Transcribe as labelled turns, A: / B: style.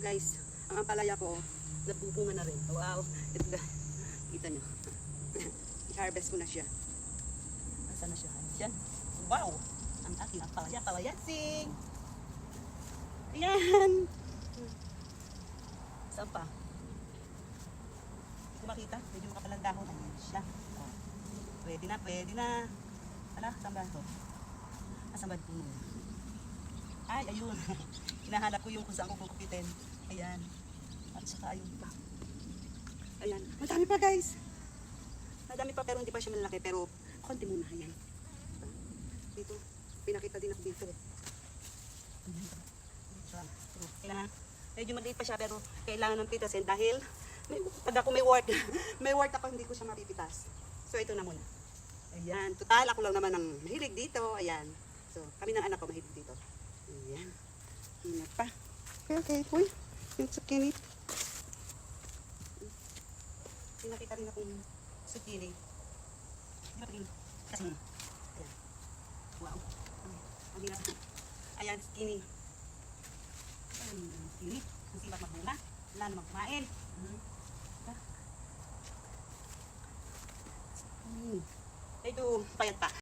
A: Guys, ang ampalaya ko, nagbubunga na rin. Wow! Ito na. Kita nyo. I-harvest ko na siya. Asa na siya? Yan. Wow! Ang aking ampalaya. Palayansing! Ayan! Saan pa? Hindi makita. Medyo makapalang dahon. Ayan siya. Oh. Pwede na, pwede na. Ala, saan ba ito? Asan ba ito? Ay, ayun. Hinahanap ko yung kung saan ko kukupitin. Ayan. At saka ayun pa. Ayan. Madami pa guys. Madami pa pero hindi pa siya malaki. Pero konti muna. Ayan. Dito. Pinakita din ako dito. Kailangan. Medyo maliit pa siya pero kailangan ng pitasin dahil pag ako may work. May work ako hindi ko siya mapipitas. So ito na muna. Ayan. Total ako lang naman ang mahilig dito. Ayan. So kami ng anak ko mahilig dito. Ayan. Ingat pa. Okay. Uy. Yung zucchini. Pinakita rin akong zucchini. Pinakita rin. Kasi, ayan. Wow. Ayan, zucchini. Ayan, zucchini. Ang sibat magbunga. Wala namang kumain. Ito, payat pa.